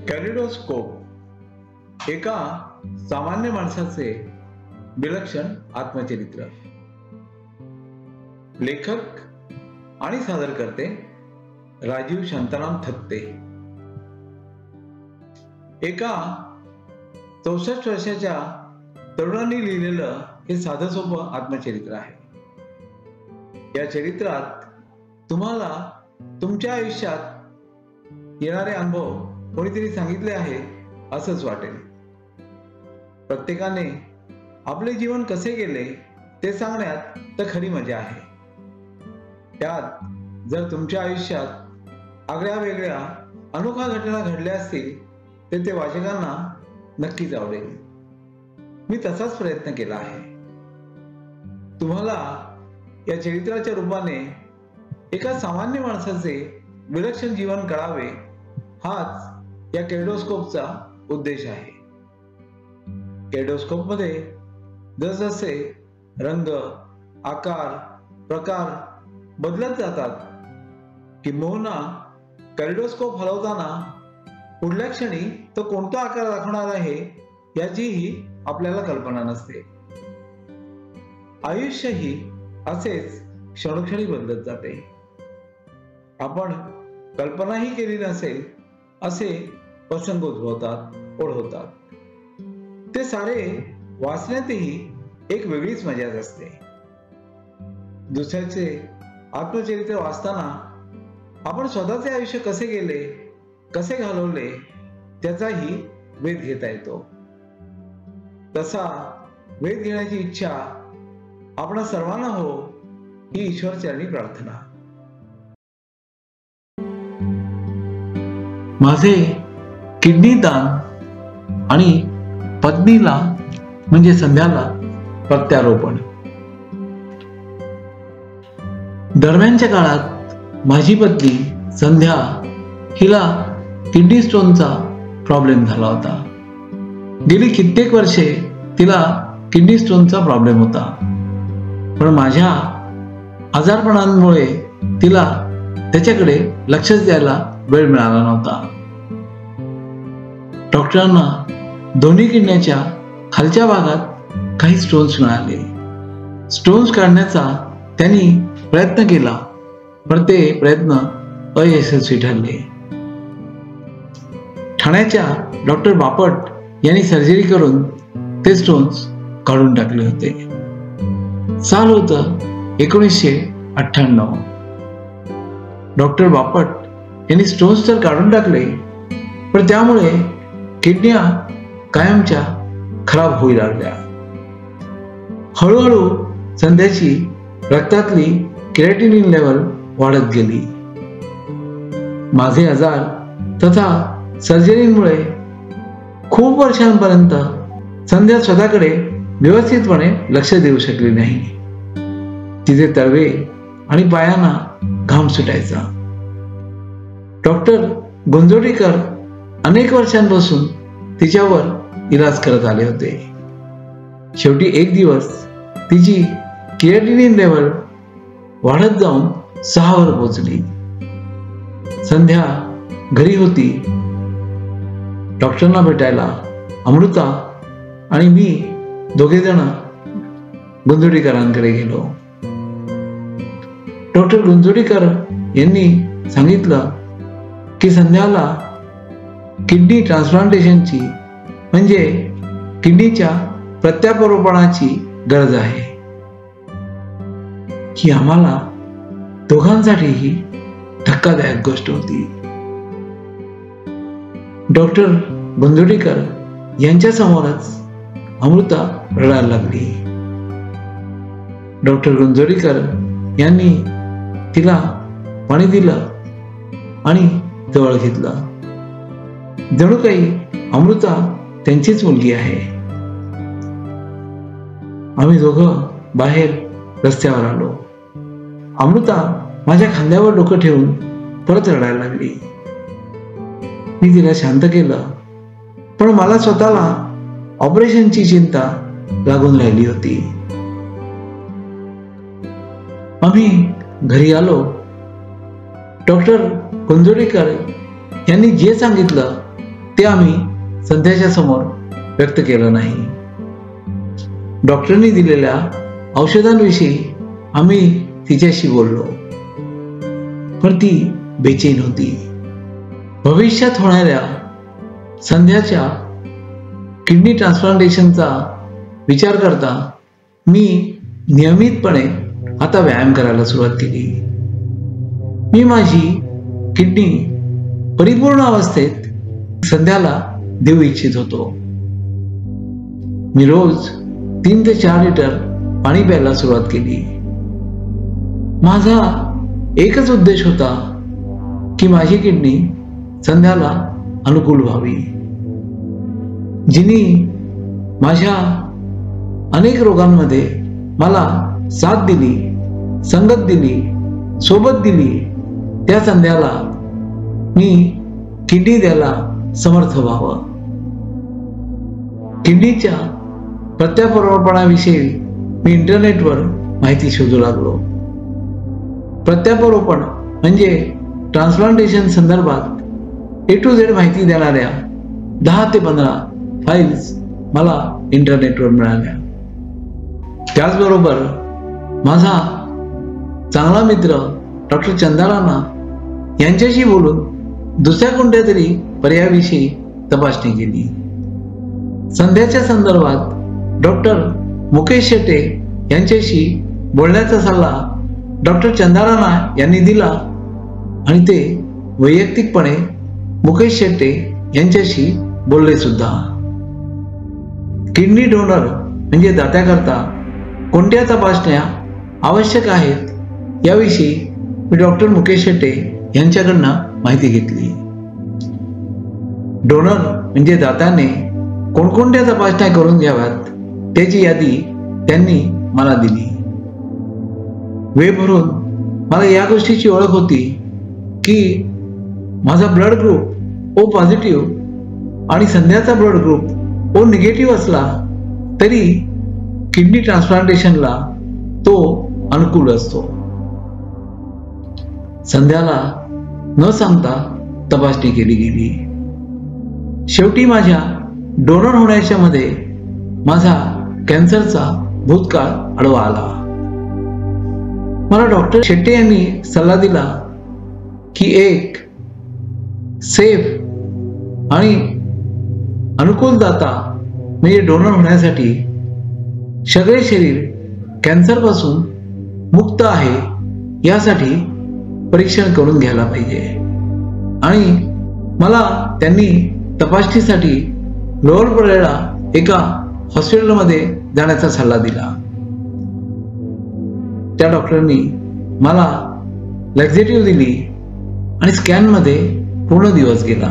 Kaleidoscope एका सामान्य माणसाचे विलक्षण आत्मचरित्र. लेखक आणि सादरकर्ते राजीव शांताराम थत्ते. एका 64 वर्षाच्या तरुणांनी लिहिलेलं हे साधं सोपं आत्मचरित्र आहे. या चरित्रात तुम्हाला तुमच्या आयुष्यात येणारे अनुभव कोणीतरी सांगितले आहे असंच वाटेल. प्रत्येकाने आपले जीवन कसे गेले ते सांगण्यात तर खरी मजा आहे. त्यात जर तुमच्या आयुष्यात आगळ्या वेगळ्या अनोख्या घटना घडल्या असतील तर ते वाचकांना नक्कीच आवडेल. मी तसाच प्रयत्न केला आहे. तुम्हाला या चरित्राच्या रूपाने एका सामान्य माणसाचे विलक्षण जीवन कळावे हाच या कॅलिडोस्कोपचा उद्देश आहे. कॅलिडोस्कोप मध्ये जसजसे रंग, आकार, प्रकार बदलत जातात किंबहुना कॅलिडोस्कोप हलवताना पुढल्या क्षणी तो कोणता आकार दाखवणार आहे याचीही आपल्याला कल्पना नसते. आयुष्यही असेच क्षणोक्षणी बदलत जाते. आपण कल्पनाही केली नसेल असे प्रसंग उद्भवतात, ओढवतात. ते सारे वाचण्यातही एक वेगळीच मजा असते. दुसऱ्याचे आत्मचरित्र वाचताना आपण स्वतःचे आयुष्य कसे गेले, कसे घालवले त्याचाही वेध घेता येतो. तसा वेध घेण्याची इच्छा आपणा सर्वांना हो ही ईश्वरचरणी प्रार्थना. माझे किडनी दान आणि पत्नीला म्हणजे संध्याला प्रत्यारोपण. दरम्यानच्या काळात माझी पत्नी संध्या हिला किडनी स्टोनचा प्रॉब्लेम झाला होता. गेली कित्येक वर्षे तिला किडनी स्टोनचा प्रॉब्लेम होता, पण माझ्या आजारपणामुळे तिला त्याच्याकडे लक्षच द्यायला वेळ मिळाला नव्हता. डॉक्टरांना दोन्ही किडनीच्या खालच्या भागात काही स्टोन्स मिळाले. स्टोन्स काढण्याचा त्यांनी प्रयत्न केला, पण ते प्रयत्न अयशस्वी ठरले. ठाण्याच्या डॉक्टर बापट यांनी सर्जरी करून ते स्टोन्स काढून टाकले होते. साल होतं 1998. डॉक्टर बापट यांनी स्टोन्स तर काढून टाकले, पण त्यामुळे किडन्या कायमच्या खराब होऊ लागल्या. हळूहळू संध्याची रक्तातली क्रिएटिनिन लेवल वाढत गेली. माझे आजार तथा सर्जरीमुळे खूप वर्षांपर्यंत संध्या स्वतःकडे व्यवस्थितपणे लक्ष देऊ शकली नाही. तिचे तळवे आणि पायांना घाम सुटायचा. डॉक्टर गुंजोडीकर अनेक वर्षांपासून तिच्यावर इलाज करत आले होते. शेवटी एक दिवस तिची क्रिएटिनिन लेवल वाढत जाऊन 6 वर पोहोचली. संध्या घरी होती. डॉक्टरांना भेटायला अमृता आणि मी दोघे जण गुंजोडीकरांकडे गेलो. डॉक्टर गुंजोडीकर यांनी सांगितलं की संध्याला किडनी ट्रान्सप्लांटेशनची म्हणजे किडनीच्या प्रत्यारोपणाची गरज आहे. ही आम्हाला दोघांसाठीही धक्कादायक गोष्ट होती. डॉक्टर गुंजोडीकर यांच्या समोरच अमृता रडायला लागली. डॉक्टर गुंजोडीकर यांनी तिला पाणी दिलं आणि जवळ घेतलं. जणू काही अमृता त्यांचीच मुलगी आहे. आम्ही दोघं बाहेर रस्त्यावर आलो. अमृता माझ्या खांद्यावर डोकं ठेवून परत रडायला लागली. मी तिला शांत केलं, पण मला स्वतःला ऑपरेशनची चिंता लागून राहिली होती. आम्ही घरी आलो. डॉक्टर गुंजोडीकर यांनी जे सांगितलं ते आम्ही संध्याच्या समोर व्यक्त केलं नाही. डॉक्टरांनी दिलेल्या औषधांविषयी आम्ही तिच्याशी बोललो, पण ती बेचैन होती. भविष्यात होणाऱ्या संध्याच्या किडनी ट्रान्सप्लांटेशनचा विचार करता मी नियमितपणे आता व्यायाम करायला सुरुवात केली. मी माझी किडनी परिपूर्ण अवस्थेत संध्याला देऊ इच्छित होतो. मी रोज 3 ते 4 लिटर पाणी प्यायला सुरुवात केली. माझा एकच उद्देश होता की माझी किडनी संध्याला अनुकूल व्हावी. जिनी माझ्या अनेक रोगांमध्ये मला साथ दिली, संगत दिली, सोबत दिली, त्या संध्याला मी किडनी द्यायला समर्थ व्हावं. किडनीच्या प्रत्यारोपणाविषयी मी इंटरनेटवर माहिती शोधू लागलो. प्रत्यारोपण म्हणजे ट्रान्सप्लांटेशन संदर्भात A to Z माहिती देणाऱ्या 10 ते 15 फाईल्स मला इंटरनेटवर मिळाल्या. त्याचबरोबर माझा चांगला मित्र डॉक्टर चंदाराना यांच्याशी बोलून दुसऱ्या कोणत्या तरी पर्यायाविषयी तपासणी केली. संध्याच्या संदर्भात डॉक्टर मुकेश शेट्टे यांच्याशी बोलण्याचा सल्ला डॉक्टर चंदाराना यांनी दिला आणि ते वैयक्तिकपणे मुकेश शेट्टे यांच्याशी बोलले सुद्धा. किडनी डोनर म्हणजे दात्याकरता कोणत्या तपासण्या आवश्यक आहेत याविषयी मी डॉक्टर मुकेश शेट्टे यांच्याकडनं माहिती घेतली. डोनर म्हणजे दात्याने कोणकोणत्या तपासण्या करून घ्याव्यात त्याची यादी त्यांनी मला दिली. वेळ भरून मला या गोष्टीची ओळख होती की माझा ब्लड ग्रुप O पॉझिटिव्ह आणि संध्याचा ब्लड ग्रुप O निगेटिव्ह असला तरी किडनी ट्रान्सप्लांटेशनला तो अनुकूल असतो. संध्याला न सांगता तपासणी केली गेली. शेवटी माझ्या डोनर होण्याच्या मध्ये माझा कॅन्सरचा भूतकाळ आडवा आला. मला डॉक्टर शेट्टे यांनी सल्ला दिला की एक सेफ आणि अनुकूल दाता म्हणजे डोनर होण्यासाठी सगळे शरीर कॅन्सरपासून मुक्त आहे यासाठी परीक्षण करून घ्यायला पाहिजे. आणि मला त्यांनी तपासणीसाठी लोअर परेला एका हॉस्पिटलमध्ये जाण्याचा सल्ला दिला. त्या डॉक्टरांनी मला लॅक्झेटिव्ह दिली आणि स्कॅनमध्ये पूर्ण दिवस गेला.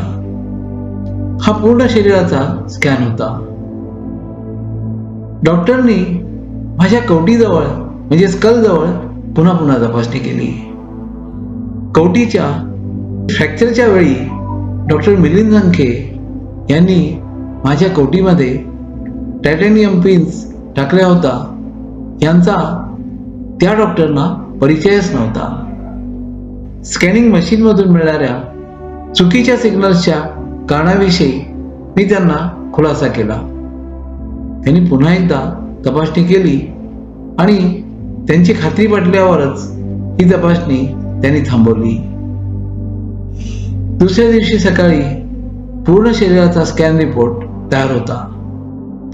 हा पूर्ण शरीराचा स्कॅन होता. डॉक्टरनी माझ्या कवटीजवळ म्हणजे स्कल जवळ पुन्हा पुन्हा तपासणी केली. कवटीच्या फ्रॅक्चरच्या वेळी डॉक्टर मिलिंद संखे यांनी माझ्या कवटीमध्ये टायटॅनियम पिन्स टाकल्या होता यांचा त्या डॉक्टरना परिचयच नव्हता. स्कॅनिंग मशीनमधून मिळणाऱ्या चुकीच्या सिग्नल्सच्या कारणाविषयी मी त्यांना खुलासा केला. त्यांनी पुन्हा एकदा तपासणी केली आणि त्यांची खात्री पटल्यावरच ही तपासणी त्यांनी थांबवली. दुसऱ्या दिवशी सकाळी पूर्ण शरीराचा स्कॅन रिपोर्ट तयार होता.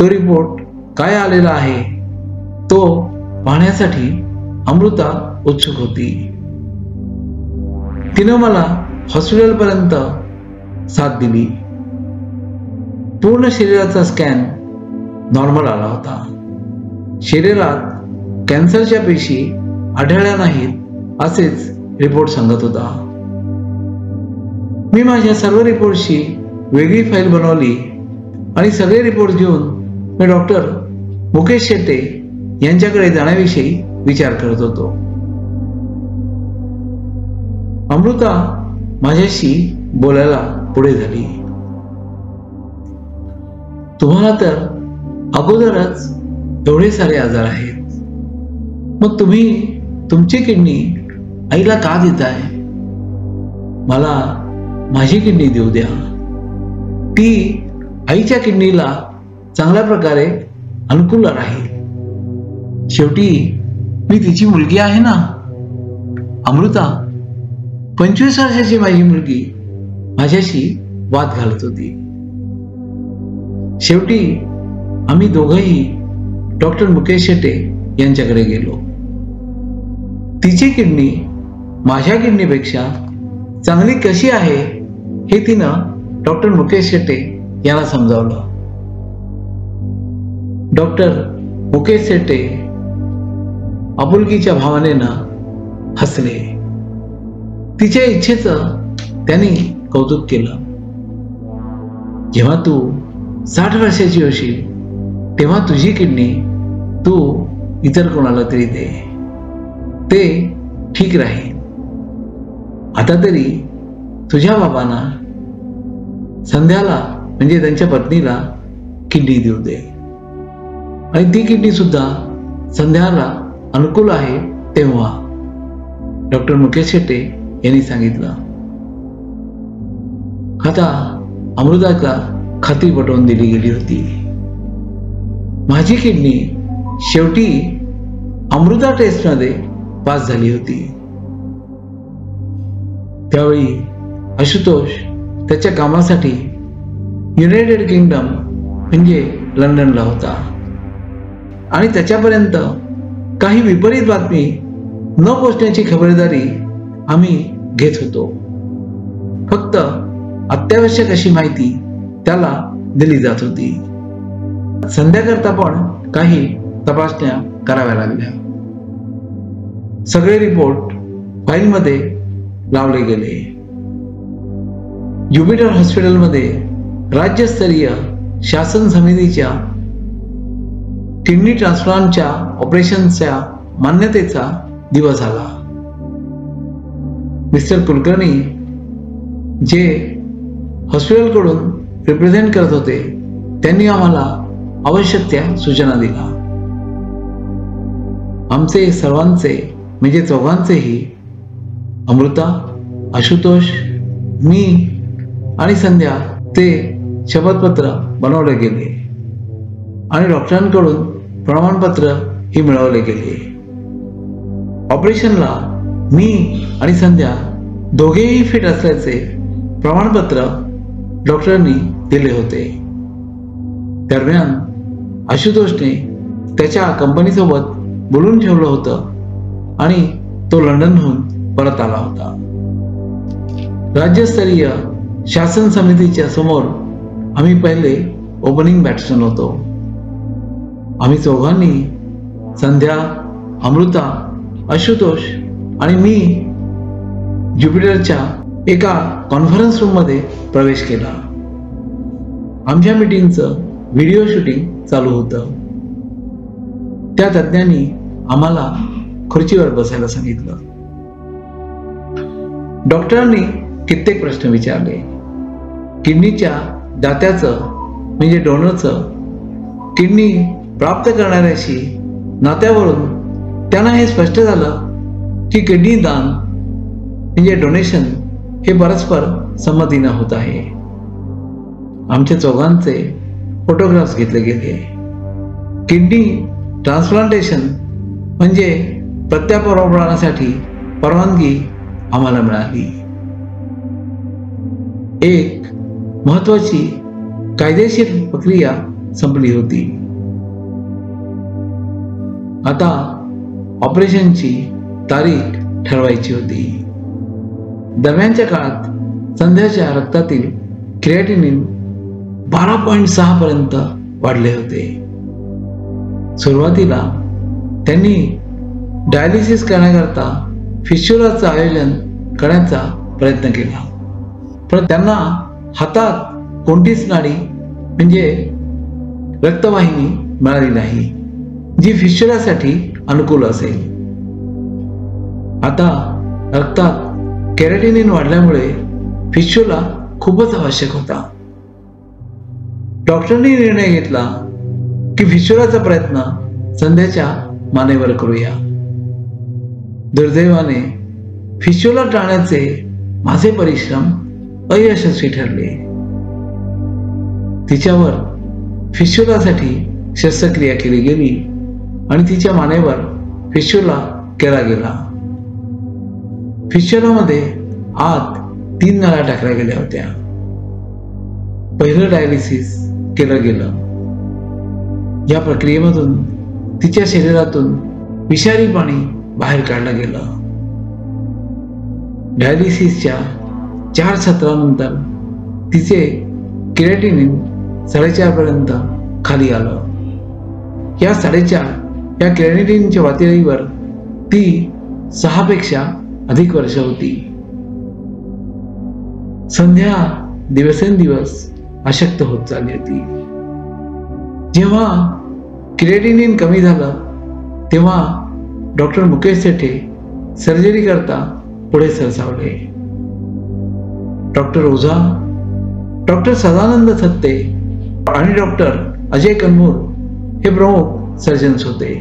तो रिपोर्ट काय आलेला आहे तो पाहण्यासाठी अमृता उत्सुक होती. तिनं मला हॉस्पिटलपर्यंत साथ दिली. पूर्ण शरीराचा स्कॅन नॉर्मल आला होता. शरीरात कॅन्सरच्या पेशी आढळल्या नाहीत असेच रिपोर्ट सांगत होता. मी माझ्या सर्व रिपोर्टची वेगळी फाईल बनवली आणि सगळे रिपोर्ट घेऊन मी डॉक्टर मुकेश शेट्टे यांच्याकडे जाण्याविषयी विचार करत होतो. अमृता माझ्याशी बोलायला पुढे झाली. तुम्हाला तर अगोदरच एवढे सारे आजार आहेत, मग तुम्ही तुमची किडनी आईला का देताय? मला माझी किडनी देऊ द्या. ती आईच्या किडनीला चांगल्या प्रकारे अनुकूल राहील. शेवटी मी तिची मुलगी आहे ना. अमृता 25 वर्षाची माझी मुलगी माझ्याशी वाद घालत होती. शेवटी आम्ही दोघंही डॉक्टर मुकेश शेटे यांच्याकडे गेलो. तिची किडनी माझ्या किडनीपेक्षा चांगली कशी आहे हे तिनं डॉक्टर मुकेश शेटे यांना समजावलं. डॉक्टर मुकेश शेटे आपुलकीच्या भावनेनं हसले. तिच्या इच्छेचं त्यांनी कौतुक केलं. जेव्हा तू 60 वर्षाची होशील तेव्हा तुझी किडनी तू इतर कोणाला तरी दे, ते ठीक राहील. आता तरी तुझ्या बाबांना संध्याला म्हणजे त्यांच्या पत्नीला किडनी देऊ दे, आणि ती किडनी सुद्धा संध्याला अनुकूल आहे तेव्हा, डॉक्टर मुकेश शेटे यांनी सांगितलं. आता अमृताला खात्री पटवून दिली गेली होती. माझी किडनी शेवटी अमृता टेस्टमध्ये पास झाली होती. त्यावेळी आशुतोष त्याच्या कामासाठी युनायटेड किंगडम म्हणजे लंडनला होता, आणि त्याच्यापर्यंत काही विपरीत बातमी न पोचण्याची खबरदारी आम्ही घेत होतो. फक्त अत्यावश्यक अशी माहिती त्याला दिली जात होती. संध्याकरता पण काही तपासण्या कराव्या लागल्या. सगळे रिपोर्ट फाईलमध्ये लावले गेले. ज्युपिटर हॉस्पिटलमध्ये राज्यस्तरीय शासन समितीच्या किडनी ट्रान्सप्लांटच्या ऑपरेशनच्या मान्यतेचा दिवस आला. मिस्टर कुलकर्णी जे हॉस्पिटलकडून रिप्रेझेंट करत होते त्यांनी आम्हाला आवश्यक त्या सूचना दिल्या. आमचे सर्वांचे म्हणजे चौघांचेही, अमृता, आशुतोष, मी आणि संध्या, ते शपथपत्र बनवले गेले आणि डॉक्टरांकडून प्रमाणपत्र ही मिळवले गेले. ऑपरेशनला मी आणि संध्या दोघेही फिट असल्याचे प्रमाणपत्र डॉक्टरांनी दिले होते. दरम्यान आशुतोषने त्याच्या कंपनीसोबत बोलून ठेवलं होतं आणि तो लंडनहून परत आला होता. राज्यस्तरीय शासन समितीच्या समोर आम्ही पहिले ओपनिंग बॅट्समन होतो. आम्ही चौघांनी, संध्या, अमृता, आशुतोष आणि मी ज्युपिटरच्या एका कॉन्फरन्स रूम मध्ये प्रवेश केला. आमच्या मीटिंगचं व्हिडिओ शूटिंग चालू होतं. त्या तज्ञांनी आम्हाला खुर्चीवर बसायला सांगितलं. डॉक्टरांनी कित्येक प्रश्न विचारले. किडनीच्या दात्याचं म्हणजे डोनरचं किडनी प्राप्त करणाऱ्याशी नात्यावरून त्यांना हे स्पष्ट झालं की किडनी दान म्हणजे डोनेशन हे परस्पर संमतीनं होत आहे. आमच्या चौघांचे फोटोग्राफ्स घेतले गेले. किडनी ट्रान्सप्लांटेशन म्हणजे प्रत्यारोपणासाठी परवानगी आम्हाला मिळाली. एक महत्वाची कायदेशीर प्रक्रिया संपली होती. आता ऑपरेशनची तारीख ठरवायची होती. दरम्यानच्या काळात संध्याच्या रक्तातील क्रिएटिनिन 12.6 पर्यंत वाढले होते. सुरुवातीला त्यांनी डायलिसिस करण्याकरता फिस्चुलाचं आयोजन करण्याचा प्रयत्न केला, पण त्यांना हातात कोणतीच नाडी म्हणजे रक्तवाहिनी मिळाली नाही जी फिस्चुलासाठी अनुकूल असेल. आता रक्तात केराटिनिन वाढल्यामुळे फिस्चुला खूपच आवश्यक होता. डॉक्टरांनी निर्णय घेतला की फिस्चुलाचा प्रयत्न संध्याच्या मानेवर करूया. दुर्दैवाने फिस्चुला टाळण्याचे माझे परिश्रम अयशस्वी ठरले. तिच्यावर फिस्टुलासाठी शस्त्रक्रिया केली गेली आणि तिच्या मानेवर फिस्टुला केला गेला. फिस्टुलामध्ये आत 3 नळ्या टाकल्या गेल्या होत्या. पहिलं डायलिसिस केलं गेलं. या प्रक्रियेमधून तिच्या शरीरातून विषारी पाणी बाहेर काढलं गेलं. डायलिसिसच्या 4 सत्रानंतर तिचे क्रिएटिनिन 4.5 पर्यंत खाली आलं. या 4.5 या क्रिएटिनिनच्या पातळीवर ती 6 पेक्षा अधिक वर्ष होती. संध्या दिवसेंदिवस अशक्त होत चालली होती. जेव्हा क्रिएटिनिन कमी झालं तेव्हा डॉक्टर मुकेश सेठे सर्जरी करता पुढे सरसावले. डॉक्टर ओझा, डॉक्टर सदानंद थत्ते आणि डॉक्टर अजय कन्नूर हे प्रमुख सर्जन्स होते.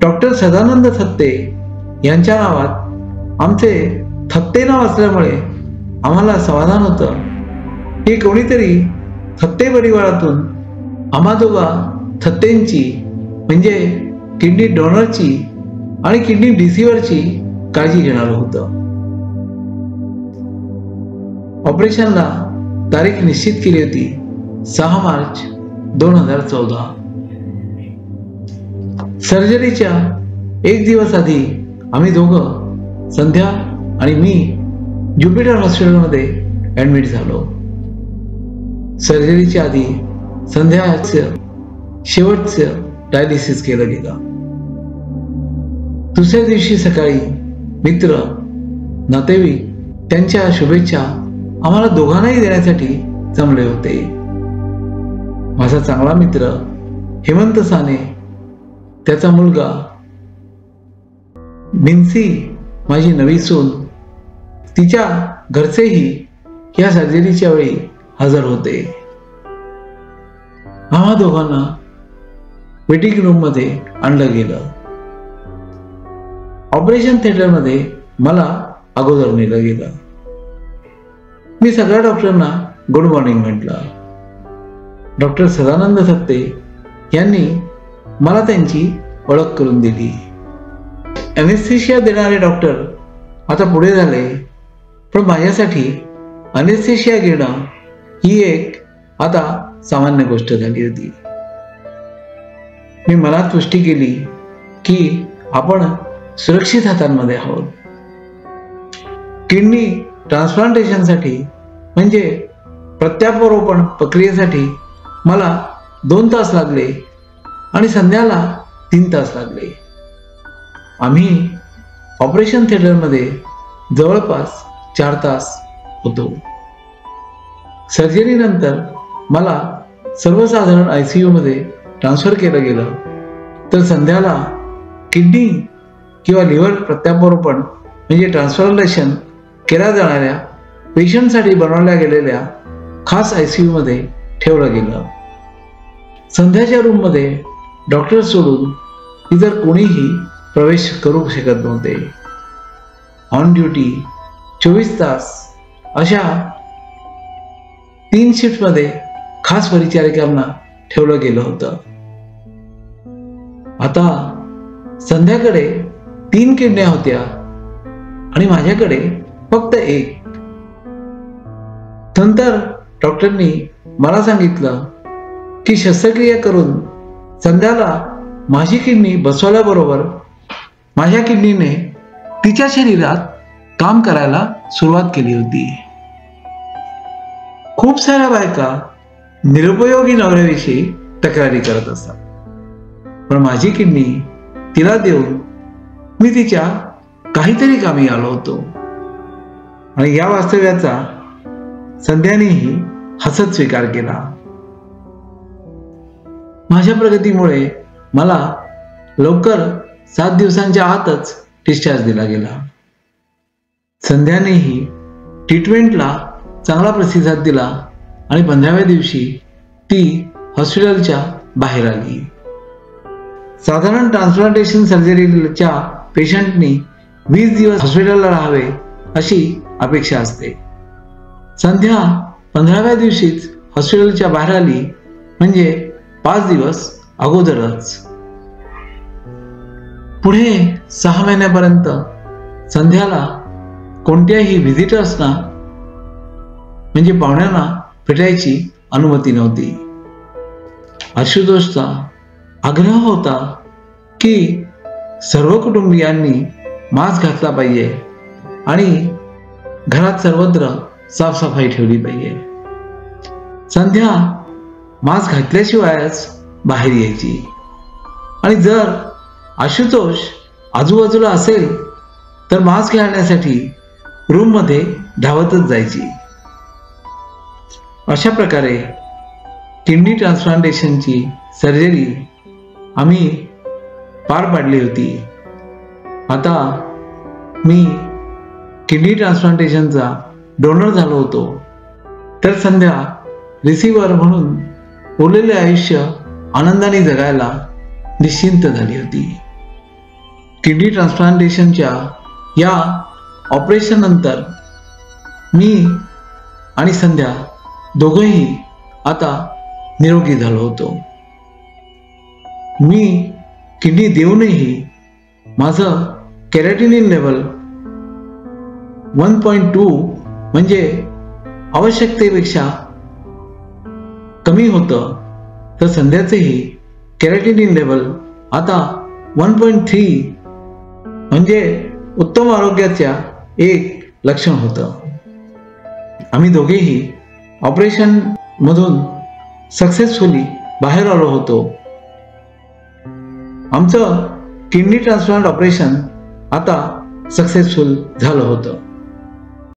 डॉक्टर सदानंद थत्ते यांच्या नावात आमचे थत्ते नाव असल्यामुळे आम्हाला समाधान होतं की कोणीतरी थत्ते परिवारातून आम्हा दोघा थत्तेंची म्हणजे किडनी डोनरची आणि किडनी रिसिव्हरची काळजी घेणार होतं. ऑपरेशनला तारीख निश्चित केली होती 6 मार्च 2014. सर्जरीच्या 1 दिवस आधी आम्ही दोघं, संध्या आणि मी, ज्युपिटर हॉस्पिटलमध्ये ऍडमिट झालो. सर्जरीच्या आधी संध्याचं शेवटचं डायलिसिस केलं गेलं. दुसऱ्या दिवशी सकाळी मित्र, नातेवाईक त्यांच्या शुभेच्छा आम्हाला दोघांनाही देण्यासाठी जमले होते. माझा चांगला मित्र हेमंत साने, त्याचा मुलगा मिन्सी, माझी नवी सून, तिच्या घरचेही या सर्जरीच्या वेळी हजर होते. आम्हा दोघांना वेटिंग रूम मध्ये आणलं गेलं. ऑपरेशन थिएटरमध्ये मला अगोदर नेलं गेलं. मी सगळ्या डॉक्टरांना गुड मॉर्निंग म्हटलं. डॉक्टर सदानंद थत्ते यांनी मला त्यांची ओळख करून दिली. अनेस्थेशिया देणारे डॉक्टर आता पुढे झाले, पण माझ्यासाठी अनेस्थेशिया घेणं ही एक आता सामान्य गोष्ट झाली होती. मी मनात पुष्टी केली की आपण सुरक्षित हातांमध्ये आहोत. किडनी ट्रान्सप्लांटेशनसाठी म्हणजे प्रत्यारोपण प्रक्रियेसाठी मला 2 तास लागले आणि संध्याला 3 तास लागले. आम्ही ऑपरेशन थिएटरमध्ये जवळपास 4 तास होतो. सर्जरीनंतर मला सर्वसाधारण ICU मध्ये ट्रान्सफर केलं गेलं, तर संध्याला किडनी किंवा लिव्हर प्रत्यारोपण म्हणजे ट्रान्सप्लांटेशन केल्या जाणाऱ्या पेशंटसाठी बनवल्या गेलेल्या खास ICU मध्ये ठेवलं गेलं. संध्याच्या रूममध्ये डॉक्टर सोडून इतर कोणीही प्रवेश करू शकत नव्हते. ऑन ड्युटी 24 तास अशा 3 शिफ्टमध्ये खास परिचारिकांना ठेवलं गेलं होतं. आता संध्याकडे 3 किडन्या होत्या आणि माझ्याकडे फक्त 1. नंतर डॉक्टरनी मला सांगितलं की शस्त्रक्रिया करून संध्याला माझी किडनी बसवल्याबरोबर माझ्या किडनीने तिच्या शरीरात काम करायला सुरुवात केली होती. खूप साऱ्या बायका निरुपयोगी नवऱ्याविषयी तक्रारी करत असतात, पण माझी किडनी तिला देऊन मी तिच्या काहीतरी कामी आलो होतो. आणि या वास्तव्याचा संध्यानेही हसत स्वीकार केला. माझ्या प्रगतीमुळे मला लवकर 7 दिवसांच्या आतच डिस्चार्ज दिला गेला. संध्यानेही ट्रीटमेंटला चांगला प्रतिसाद दिला आणि 15व्या दिवशी ती हॉस्पिटलच्या बाहेर आली. साधारण ट्रान्सप्लांटेशन सर्जरीच्या पेशंटनी 20 दिवस हॉस्पिटलला राहावे अशी अपेक्षा असते. संध्या 15व्या दिवशीच हॉस्पिटलच्या बाहेर आली म्हणजे 5 दिवस अगोदरच. पुढे 6 महिन्यापर्यंत संध्याला कोणत्याही व्हिजिटर्सना म्हणजे पाहुण्यांना भेटायची अनुमती नव्हती. आशुतोषचा आग्रह होता की सर्व कुटुंबियांनी मास्क घातला पाहिजे आणि घरात सर्वत्र साफसफाई ठेवली पाहिजे. संध्या मास्क घातल्याशिवायच बाहेर यायची आणि जर आशुतोष आजूबाजूला असेल तर मास्क घालण्यासाठी रूम मध्ये धावतच जायची. अशा प्रकारे किडनी ट्रान्सप्लांटेशनची सर्जरी आम्ही पार पाडली होती. आता मी किडनी ट्रान्सप्लांटेशनचा डोनर झालो होतो, तर संध्या रिसिव्हर म्हणून उरलेले आयुष्य आनंदाने जगायला निश्चिंत झाली होती. किडनी ट्रान्सप्लांटेशनच्या या ऑपरेशन नंतर मी आणि संध्या दोघंही आता निरोगी झालो होतो. मी किडनी देऊनही माझं केरॅटिनिन लेवल 1.2 म्हणजे आवश्यकतेपेक्षा कमी होतं, तर संध्याचेही केरॅटिनिन लेवल आता 1.3 म्हणजे उत्तम आरोग्याच्या एक लक्षण होतं. आम्ही दोघेही ऑपरेशन मधून सक्सेसफुली बाहेर आलो होतो. आमचं किडनी ट्रान्सप्लांट ऑपरेशन आता सक्सेसफुल झालं होतं.